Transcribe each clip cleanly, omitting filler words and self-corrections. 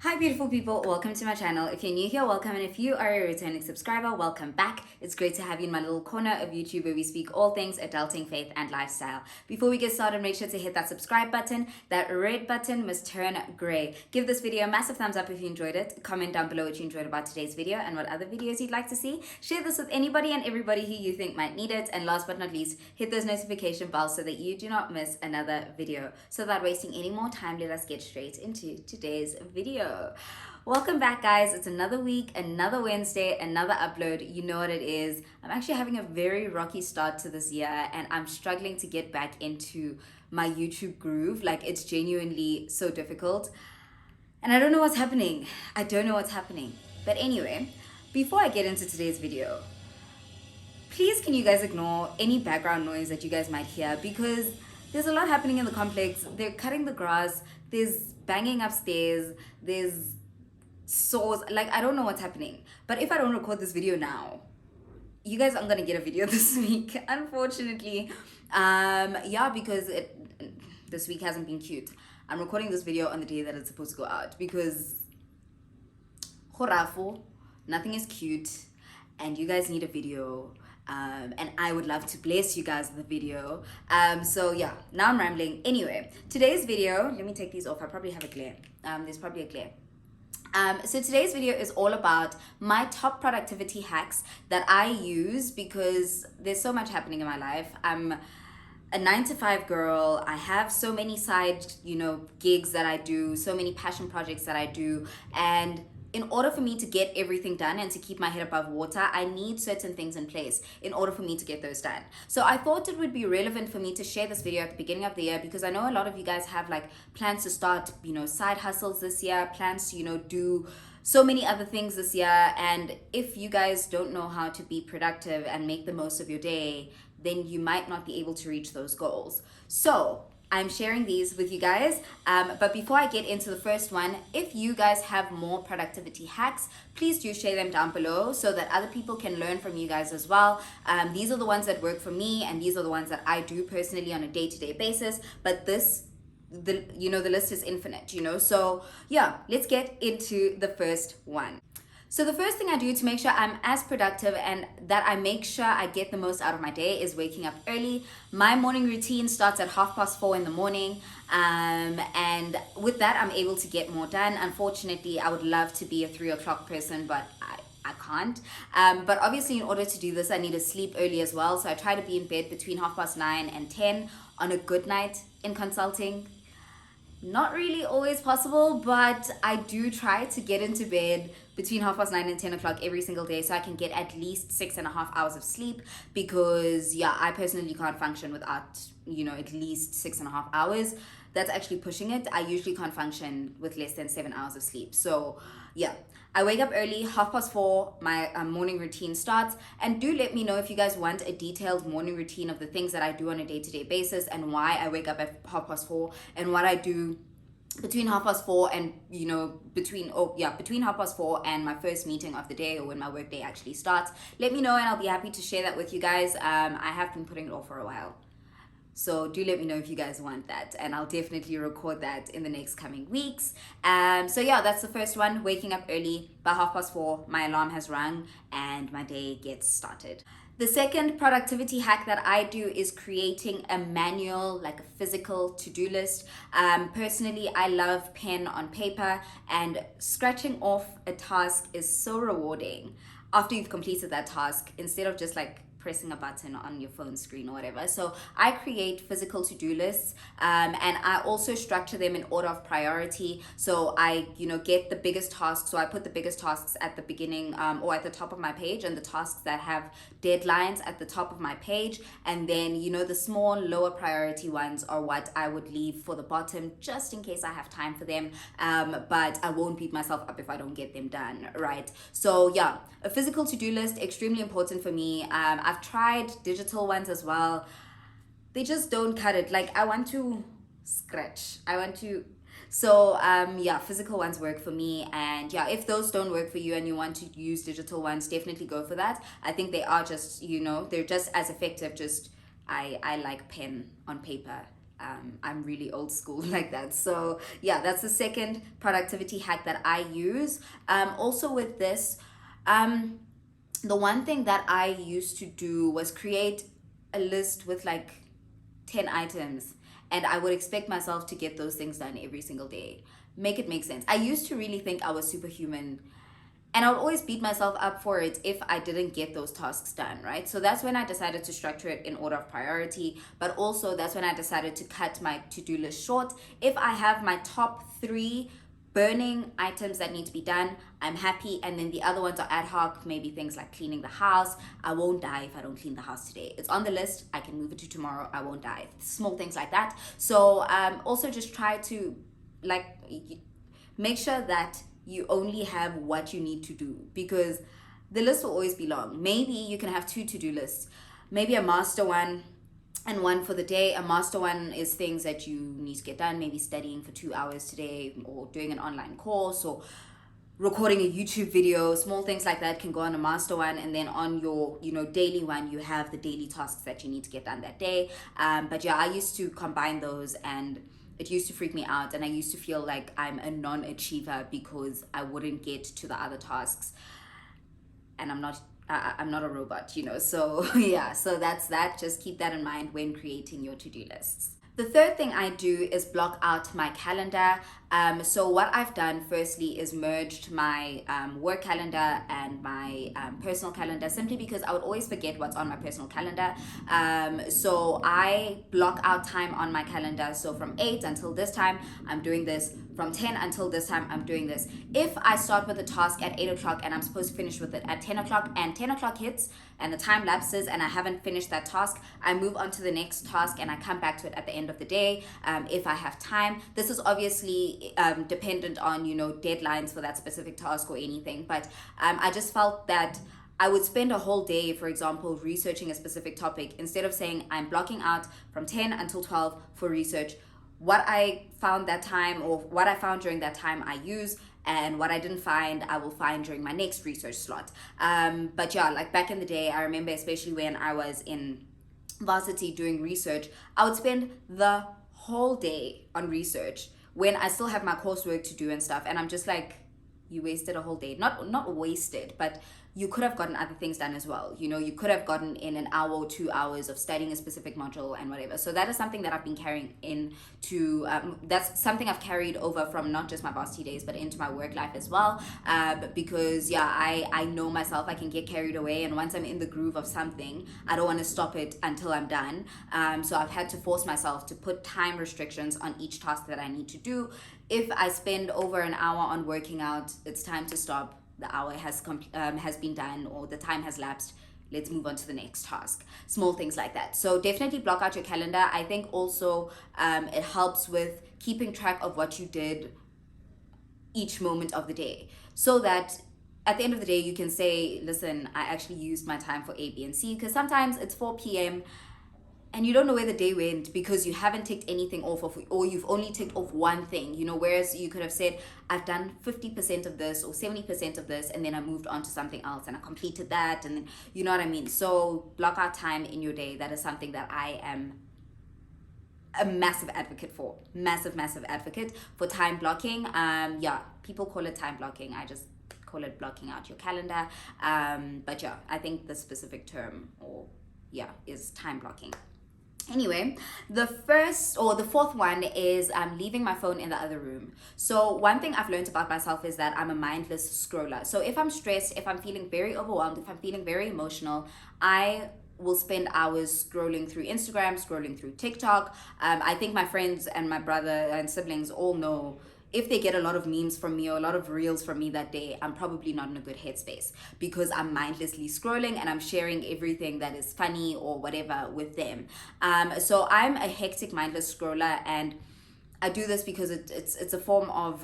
Hi beautiful people, welcome to my channel. If you're new here, welcome, and if you are a returning subscriber, welcome back. It's great to have you in my little corner of YouTube where we speak all things adulting, faith, and lifestyle. Before we get started, make sure to hit that subscribe button. That red button must turn gray. Give this video a massive thumbs up if you enjoyed it. Comment down below what you enjoyed about today's video and what other videos you'd like to see. Share this with anybody and everybody who you think might need it. And last but not least, hit those notification bells so that you do not miss another video. So without wasting any more time, let us get straight into today's video. Welcome back, guys. It's another week, another Wednesday, another upload. You know what it is. I'm actually having a very rocky start to this year and I'm struggling to get back into my YouTube groove. Like, it's genuinely so difficult and I don't know what's happening. But anyway, before I get into today's video, please can you guys ignore any background noise that you guys might hear, because there's a lot happening in the complex. They're cutting the grass, there's banging upstairs, there's saws. Like, I don't know what's happening. But if I don't record this video now, you guys aren't gonna get a video this week, unfortunately. Because this week hasn't been cute. I'm recording this video on the day that it's supposed to go out because nothing is cute and you guys need a video. And I would love to bless you guys with the video. So yeah, now I'm rambling. Anyway, today's video, let me take these off. I probably have a glare. There's probably a glare. So today's video is all about my top productivity hacks that I use because there's so much happening in my life. I'm a 9-to-5 girl. I have so many side, gigs that I do, so many passion projects that I do, and in order for me to get everything done and to keep my head above water, I need certain things in place in order for me to get those done. So I thought it would be relevant for me to share this video at the beginning of the year because I know a lot of you guys have like plans to start, side hustles this year, plans to, do so many other things this year. And if you guys don't know how to be productive and make the most of your day, then you might not be able to reach those goals. So I'm sharing these with you guys, but before I get into the first one, if you guys have more productivity hacks, please do share them down below so that other people can learn from you guys as well. These are the ones that work for me, and these are the ones that I do personally on a day-to-day basis, but the list is infinite, so yeah, let's get into the first one. So the first thing I do to make sure I'm as productive and that I make sure I get the most out of my day is waking up early. My morning routine starts at 4:30 in the morning. And with that, I'm able to get more done. Unfortunately, I would love to be a 3 o'clock person, but I can't. But obviously, in order to do this, I need to sleep early as well. So I try to be in bed between 9:30 and 10 on a good night in consulting. Not really always possible, but I do try to get into bed between 9:30 and 10 o'clock every single day so I can get at least 6.5 hours of sleep, because I personally can't function without, at least 6.5 hours. That's actually pushing it. I usually can't function with less than 7 hours of sleep. So yeah, I wake up early, 4:30, my morning routine starts. And do let me know if you guys want a detailed morning routine of the things that I do on a day-to-day basis and why I wake up at 4:30 and what I do between 4:30 and between 4:30 and my first meeting of the day, or when my work day actually starts. Let me know and I'll be happy to share that with you guys. I have been putting it off for a while, so do let me know if you guys want that, and I'll definitely record that in the next coming weeks. So yeah, that's the first one, waking up early. By 4:30, my alarm has rung and my day gets started. The second productivity hack that I do is creating a manual, like a physical to-do list. Personally, I love pen on paper, and scratching off a task is so rewarding after you've completed that task, instead of just like pressing a button on your phone screen or whatever. So I create physical to-do lists, and I also structure them in order of priority. So I, get the biggest tasks. So I put the biggest tasks at the beginning, or at the top of my page, and the tasks that have deadlines at the top of my page. And then, the small, lower priority ones are what I would leave for the bottom, just in case I have time for them. But I won't beat myself up if I don't get them done, right? So yeah, a physical to-do list, extremely important for me. I've tried digital ones as well. They just don't cut it. Like, I want to scratch. So physical ones work for me. And yeah, if those don't work for you and you want to use digital ones, definitely go for that. I think they are just, they're just as effective. Just I like pen on paper. I'm really old school like that. So yeah, that's the second productivity hack that I use. Also with this, the one thing that I used to do was create a list with like 10 items, and I would expect myself to get those things done every single day. Make it make sense. I used to really think I was superhuman, and I would always beat myself up for it if I didn't get those tasks done, right? So that's when I decided to structure it in order of priority, but also that's when I decided to cut my to-do list short. If I have my top 3 burning items that need to be done, I'm happy, and then the other ones are ad hoc, maybe things like cleaning the house. I won't die if I don't clean the house today. It's on the list, I can move it to tomorrow, I won't die. Small things like that. So also just try to like make sure that you only have what you need to do, because the list will always be long. Maybe you can have 2 to-do lists, maybe a master one and one for the day. A master one is things that you need to get done, maybe studying for 2 hours today, or doing an online course, or recording a YouTube video. Small things like that can go on a master one, and then on your daily one, you have the daily tasks that you need to get done that day. But yeah, I used to combine those, and it used to freak me out, and I used to feel like I'm a non-achiever because I wouldn't get to the other tasks, and I'm not a robot, so yeah, so that's that. Just keep that in mind when creating your to-do lists. The third thing I do is block out my calendar. So what I've done firstly is merged my work calendar and my personal calendar, simply because I would always forget what's on my personal calendar. So I block out time on my calendar. So from 8 until this time, I'm doing this. From 10 until this time, I'm doing this. If I start with a task at 8 o'clock and I'm supposed to finish with it at 10 o'clock, and 10 o'clock hits and the time lapses and I haven't finished that task, I move on to the next task and I come back to it at the end of the day, if I have time. This is obviously dependent on deadlines for that specific task or anything, but I just felt that I would spend a whole day, for example, researching a specific topic, instead of saying I'm blocking out from 10 until 12 for research. What I found that time, or what I found during that time, I use, and what I didn't find, I will find during my next research slot. But yeah, like back in the day, I remember, especially when I was in varsity doing research, I would spend the whole day on research when I still have my coursework to do and stuff, and I'm just like, you wasted a whole day. Not wasted, but you could have gotten other things done as well. You could have gotten in an hour or 2 hours of studying a specific module and whatever. So that is something that I've been carrying into, that's something I've carried over from not just my varsity days, but into my work life as well. Because yeah, I know myself, I can get carried away, and once I'm in the groove of something, I don't want to stop it until I'm done. So I've had to force myself to put time restrictions on each task that I need to do. If I spend over an hour on working out, it's time to stop. The hour has been done, or the time has lapsed. Let's move on to the next task. Small things like that. So definitely block out your calendar. I think also it helps with keeping track of what you did each moment of the day, so that at the end of the day you can say, listen, I actually used my time for A, B, and C. Because sometimes it's 4 p.m. and you don't know where the day went because you haven't ticked anything off of, or you've only ticked off one thing, whereas you could have said, I've done 50% of this or 70% of this, and then I moved on to something else and I completed that, and then, you know what I mean? So block out time in your day. That is something that I am a massive advocate for. Massive advocate for time blocking. Yeah, people call it time blocking. I just call it blocking out your calendar. But yeah, I think the specific term, is time blocking. Anyway, the fourth one is leaving my phone in the other room. So one thing I've learned about myself is that I'm a mindless scroller. So if I'm stressed, if I'm feeling very overwhelmed, if I'm feeling very emotional, I will spend hours scrolling through Instagram, scrolling through TikTok. I think my friends and my brother and siblings all know, if they get a lot of memes from me or a lot of reels from me that day, I'm probably not in a good headspace, because I'm mindlessly scrolling and I'm sharing everything that is funny or whatever with them. So I'm a hectic mindless scroller, and I do this because it's a form of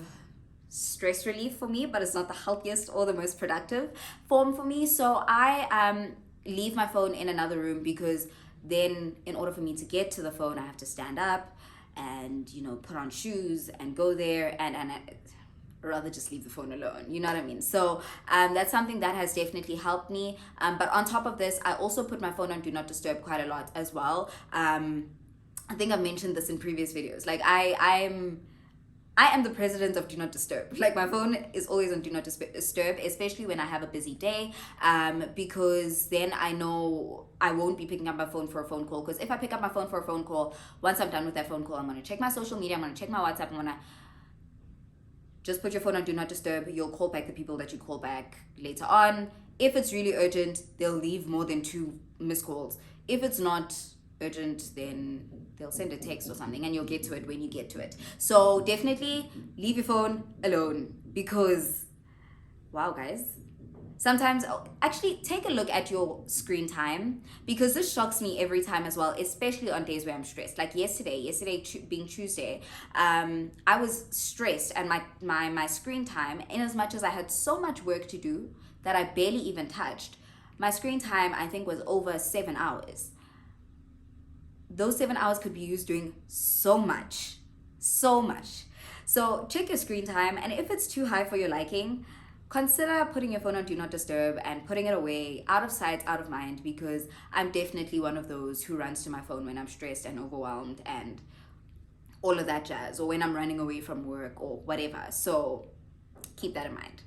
stress relief for me, but it's not the healthiest or the most productive form for me. So I leave my phone in another room, because then in order for me to get to the phone, I have to stand up and put on shoes and go there, and I'd rather just leave the phone alone, you know what I mean? So that's something that has definitely helped me. But on top of this, I also put my phone on do not disturb quite a lot as well. I think I've mentioned this in previous videos. Like I am the president of Do Not Disturb. Like my phone is always on Do Not Disturb, especially when I have a busy day, because then I know I won't be picking up my phone for a phone call. Because if I pick up my phone for a phone call, once I'm done with that phone call, I'm going to check my social media, I'm going to check my WhatsApp, I'm going to just put your phone on Do Not Disturb. You'll call back the people that you call back later on. If it's really urgent, they'll leave more than 2 missed calls. If it's not urgent, then they'll send a text or something and you'll get to it when you get to it. So definitely leave your phone alone, because wow guys, sometimes actually take a look at your screen time, because this shocks me every time as well, especially on days where I'm stressed. Like yesterday being Tuesday, I was stressed, and my screen time, in as much as I had so much work to do that I barely even touched, my screen time I think was over 7 hours. Those 7 hours could be used doing so much. So check your screen time, and if it's too high for your liking, consider putting your phone on Do Not Disturb and putting it away, out of sight, out of mind, because I'm definitely one of those who runs to my phone when I'm stressed and overwhelmed and all of that jazz, or when I'm running away from work or whatever. So keep that in mind.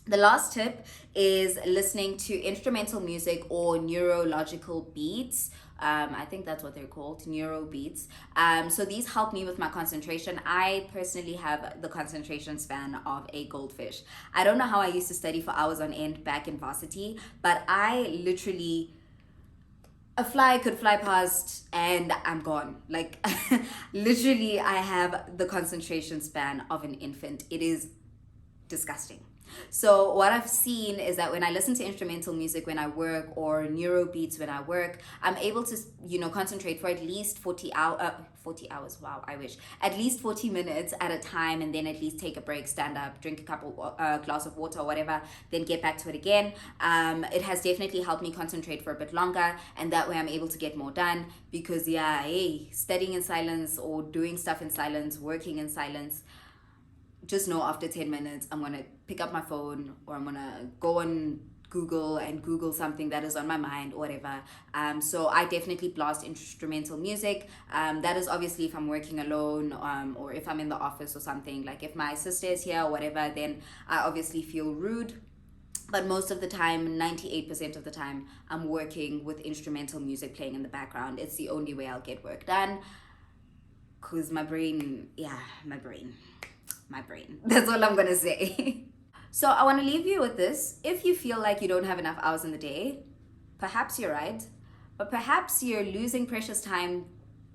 The last tip is listening to instrumental music or neurological beats. I think that's what they're called, neuro beats. So these help me with my concentration. I personally have the concentration span of a goldfish. I don't know how I used to study for hours on end back in varsity, but I literally, a fly could fly past and I'm gone. Like literally, I have the concentration span of an infant. It is disgusting. So what I've seen is that when I listen to instrumental music when I work, or neuro beats when I work, I'm able to, concentrate for at least 40 hours. Wow, I wish. At least 40 minutes at a time, and then at least take a break, stand up, drink a glass of water or whatever, then get back to it again. It has definitely helped me concentrate for a bit longer, and that way I'm able to get more done, because studying in silence or doing stuff in silence, working in silence, just know after 10 minutes I'm gonna pick up my phone, or I'm gonna go on Google and Google something that is on my mind or whatever. So I definitely blast instrumental music. That is obviously if I'm working alone, or if I'm in the office or something. Like if my sister is here or whatever, then I obviously feel rude. But most of the time, 98% of the time, I'm working with instrumental music playing in the background. It's the only way I'll get work done, because my brain. That's all I'm gonna say. So I want to leave you with this. If you feel like you don't have enough hours in the day, perhaps you're right, but perhaps you're losing precious time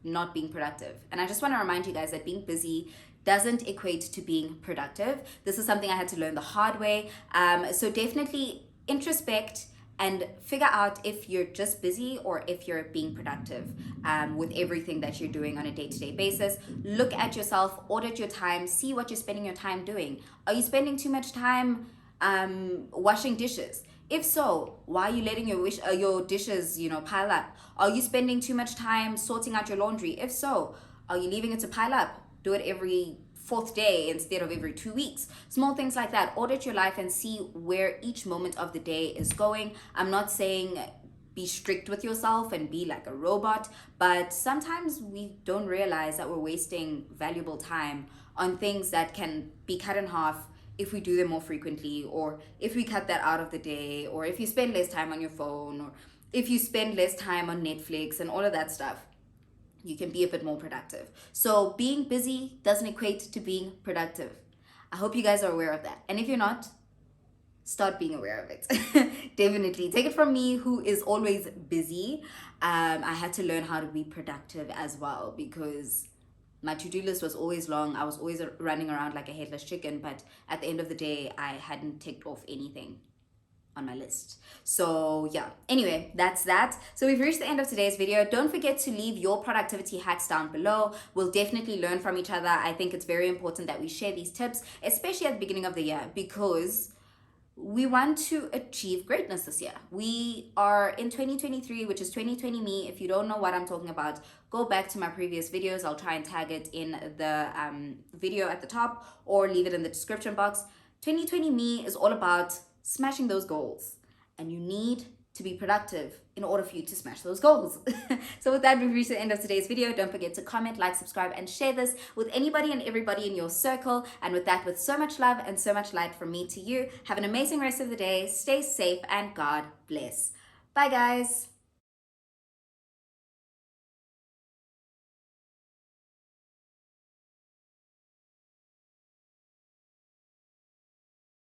not being productive. And I just want to remind you guys that being busy doesn't equate to being productive. This is something I had to learn the hard way. So definitely introspect and figure out if you're just busy or if you're being productive with everything that you're doing on a day-to-day basis. Look at yourself, audit your time, see what you're spending your time doing. Are you spending too much time washing dishes? If so, why are you letting your dishes, pile up? Are you spending too much time sorting out your laundry? If so, are you leaving it to pile up? Do it every 4th day instead of every 2 weeks. Small things like that. Audit your life and see where each moment of the day is going. I'm not saying be strict with yourself and be like a robot, but sometimes we don't realize that we're wasting valuable time on things that can be cut in half if we do them more frequently, or if we cut that out of the day, or if you spend less time on your phone, or if you spend less time on Netflix and all of that stuff. You can be a bit more productive. So being busy doesn't equate to being productive. I hope you guys are aware of that. And if you're not, start being aware of it. Definitely. Take it from me, who is always busy. I had to learn how to be productive as well, because my to-do list was always long. I was always running around like a headless chicken, but at the end of the day, I hadn't ticked off anything on my list. So yeah, anyway, that's that. So we've reached the end of today's video. Don't forget to leave your productivity hacks down below. We'll definitely learn from each other. I think it's very important that we share these tips, especially at the beginning of the year, because we want to achieve greatness this year. We are in 2023, which is 2020 me. If you don't know what I'm talking about, go back to my previous videos. I'll try and tag it in the video at the top, or leave it in the description box. 2020 me is all about smashing those goals, and you need to be productive in order for you to smash those goals. So with that, we've reached the end of today's video. Don't forget to comment, like, subscribe, and share this with anybody and everybody in your circle. And with that, with so much love and so much light from me to you, have an amazing rest of the day. Stay safe and God bless. Bye, guys.